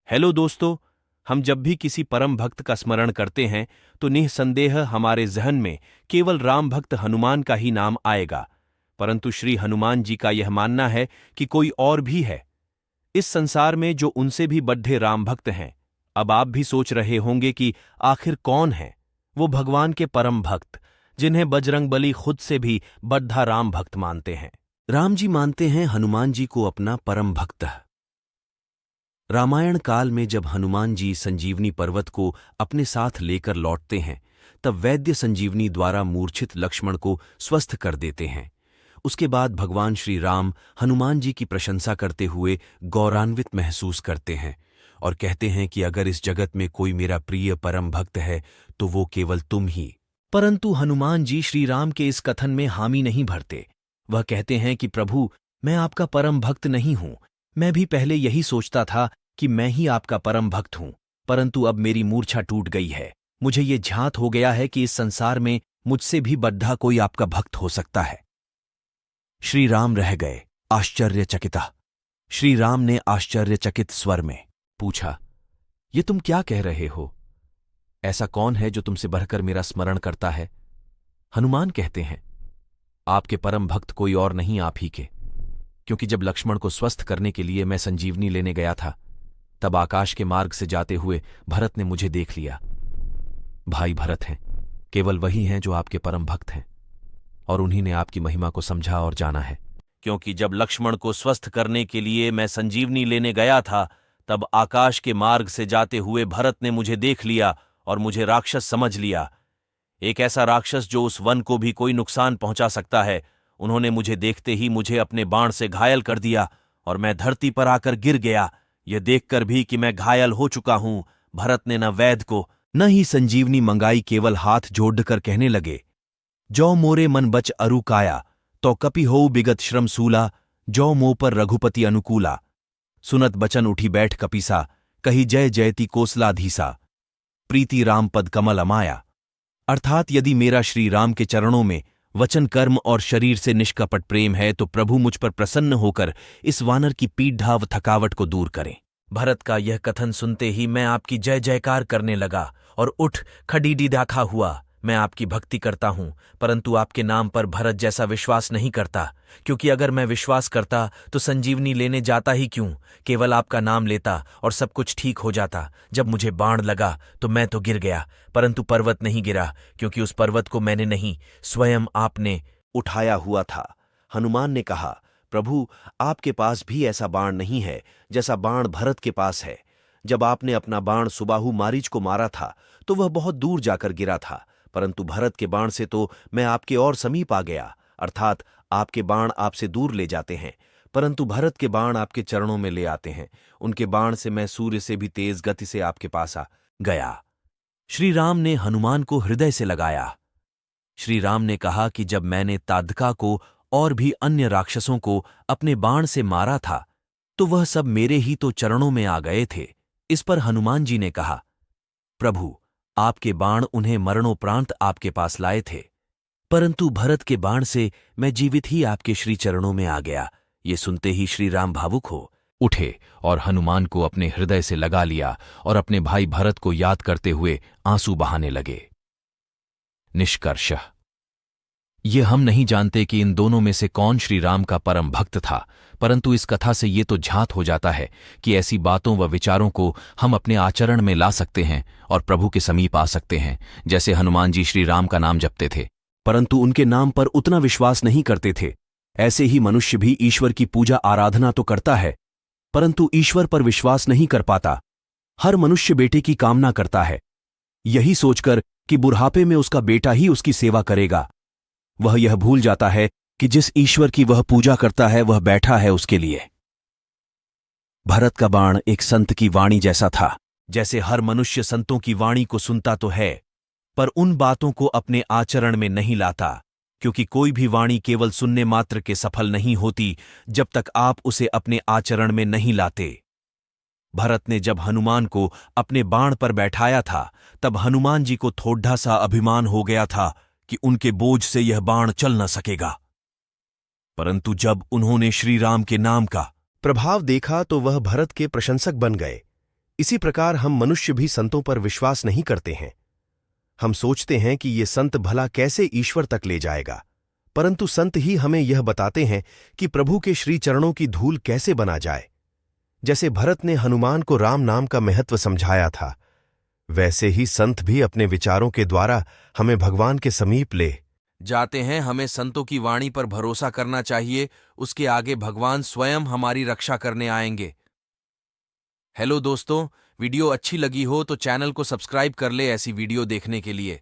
Hello दोस्तों, हम जब भी किसी परम भक्त का स्मरण करते हैं तो निःसंदेह हमारे जहन में केवल राम भक्त हनुमान का ही नाम आएगा। परंतु श्री हनुमान जी का यह मानना है कि कोई और भी है इस संसार में जो उनसे भी बड्ढे राम भक्त हैं। अब आप भी सोच रहे होंगे कि आखिर कौन है वो भगवान के परम भक्त जिन्हें बजरंगबली खुद से भी बड्ढा राम भक्त मानते हैं। राम जी मानते हैं हनुमान जी को अपना परम भक्त। रामायण काल में जब हनुमान जी संजीवनी पर्वत को अपने साथ लेकर लौटते हैं तब वैद्य संजीवनी द्वारा मूर्छित लक्ष्मण को स्वस्थ कर देते हैं। उसके बाद भगवान श्री राम हनुमान जी की प्रशंसा करते हुए गौरवान्वित महसूस करते हैं और कहते हैं कि अगर इस जगत में कोई मेरा प्रिय परम भक्त है तो वो केवल तुम ही। परंतु हनुमान जी श्री राम के इस कथन में हामी नहीं भरते। वह कहते हैं कि प्रभु, मैं आपका परम भक्त नहीं हूं। मैं भी पहले यही सोचता था कि मैं ही आपका परम भक्त हूं, परंतु अब मेरी मूर्छा टूट गई है। मुझे ये झांत हो गया है कि इस संसार में मुझसे भी बड्ढा कोई आपका भक्त हो सकता है। श्री राम रह गए आश्चर्यचकिता। श्री राम ने आश्चर्यचकित स्वर में पूछा, ये तुम क्या कह रहे हो? ऐसा कौन है जो तुमसे बढ़कर मेरा स्मरण करता है? हनुमान कहते हैं, आपके परम भक्त कोई और नहीं, आप ही के। क्योंकि जब लक्ष्मण को स्वस्थ करने के लिए मैं संजीवनी लेने गया था तब आकाश के मार्ग से जाते हुए भरत ने मुझे देख लिया। भाई भरत हैं, केवल वही हैं जो आपके परम भक्त हैं और उन्हीं ने आपकी महिमा को समझा और जाना है। क्योंकि जब लक्ष्मण को स्वस्थ करने के लिए मैं संजीवनी लेने गया था तब आकाश के मार्ग से जाते हुए भरत ने मुझे देख लिया और मुझे राक्षस समझ लिया, एक ऐसा राक्षस जो उस वन को भी कोई नुकसान पहुंचा सकता है। उन्होंने मुझे देखते ही मुझे अपने बाण से घायल कर दिया और मैं धरती पर आकर गिर गया। यह देखकर भी कि मैं घायल हो चुका हूं, भरत ने न वैद्य को न ही संजीवनी मंगाई, केवल हाथ जोड़कर कहने लगे, जौ मोरे मन बच अरु काया, तो कपि हो बिगत श्रम सूला, जौ मोह पर रघुपति अनुकूला। सुनत बचन उठी बैठ कपिसा, कही जय जयति कोसलाधीसा, प्रीति राम पद कमल अमाया। अर्थात यदि मेरा श्री राम के चरणों में वचन, कर्म और शरीर से निष्कपट प्रेम है तो प्रभु मुझ पर प्रसन्न होकर इस वानर की पीढ़ा व थकावट को दूर करें। भरत का यह कथन सुनते ही मैं आपकी जय जयकार करने लगा और उठ खडीडी दाखा हुआ। मैं आपकी भक्ति करता हूं, परंतु आपके नाम पर भरत जैसा विश्वास नहीं करता, क्योंकि अगर मैं विश्वास करता तो संजीवनी लेने जाता ही क्यों, केवल आपका नाम लेता और सब कुछ ठीक हो जाता। जब मुझे बाण लगा तो मैं तो गिर गया, परंतु पर्वत नहीं गिरा, क्योंकि उस पर्वत को मैंने नहीं, स्वयं आपने उठाया हुआ था। हनुमान ने कहा, प्रभु, आपके पास भी ऐसा बाण नहीं है जैसा बाण भरत के पास है। जब आपने अपना बाण सुबाहु मारीच को मारा था तो वह बहुत दूर जाकर गिरा था, परंतु भरत के बाण से तो मैं आपके और समीप आ गया। अर्थात आपके बाण आपसे दूर ले जाते हैं, परंतु भरत के बाण आपके चरणों में ले आते हैं। उनके बाण से मैं सूर्य से भी तेज गति से आपके पास आ गया। श्री राम ने हनुमान को हृदय से लगाया। श्री राम ने कहा कि जब मैंने तादका को और भी अन्य राक्षसों को अपने बाण से मारा था तो वह सब मेरे ही तो चरणों में आ गए थे। इस पर हनुमान जी ने कहा, प्रभु, आपके बाण उन्हें मरणोपरांत आपके पास लाए थे, परंतु भरत के बाण से मैं जीवित ही आपके श्री चरणों में आ गया। ये सुनते ही श्री राम भावुक हो उठे और हनुमान को अपने हृदय से लगा लिया और अपने भाई भरत को याद करते हुए आंसू बहाने लगे। निष्कर्ष, ये हम नहीं जानते कि इन दोनों में से कौन श्री राम का परम भक्त था, परंतु इस कथा से ये तो झांत हो जाता है कि ऐसी बातों व विचारों को हम अपने आचरण में ला सकते हैं और प्रभु के समीप आ सकते हैं। जैसे हनुमान जी श्री राम का नाम जपते थे परंतु उनके नाम पर उतना विश्वास नहीं करते थे, ऐसे ही मनुष्य भी ईश्वर की पूजा आराधना तो करता है परंतु ईश्वर पर विश्वास नहीं कर पाता। हर मनुष्य बेटे की कामना करता है, यही सोचकर कि बुढ़ापे में उसका बेटा ही उसकी सेवा करेगा। वह यह भूल जाता है कि जिस ईश्वर की वह पूजा करता है वह बैठा है उसके लिए। भरत का बाण एक संत की वाणी जैसा था। जैसे हर मनुष्य संतों की वाणी को सुनता तो है पर उन बातों को अपने आचरण में नहीं लाता, क्योंकि कोई भी वाणी केवल सुनने मात्र के सफल नहीं होती जब तक आप उसे अपने आचरण में नहीं लाते। भरत ने जब हनुमान को अपने बाण पर बैठाया था तब हनुमान जी को थोड़ा सा अभिमान हो गया था कि उनके बोझ से यह बाण चल न सकेगा, परंतु जब उन्होंने श्री राम के नाम का प्रभाव देखा तो वह भरत के प्रशंसक बन गए। इसी प्रकार हम मनुष्य भी संतों पर विश्वास नहीं करते हैं। हम सोचते हैं कि ये संत भला कैसे ईश्वर तक ले जाएगा, परंतु संत ही हमें यह बताते हैं कि प्रभु के श्री चरणों की धूल कैसे बना जाए। जैसे भरत ने हनुमान को राम नाम का महत्व समझाया था, वैसे ही संत भी अपने विचारों के द्वारा हमें भगवान के समीप ले जाते हैं। हमें संतों की वाणी पर भरोसा करना चाहिए, उसके आगे भगवान स्वयं हमारी रक्षा करने आएंगे। हेलो दोस्तों, वीडियो अच्छी लगी हो तो चैनल को सब्सक्राइब कर ले ऐसी वीडियो देखने के लिए।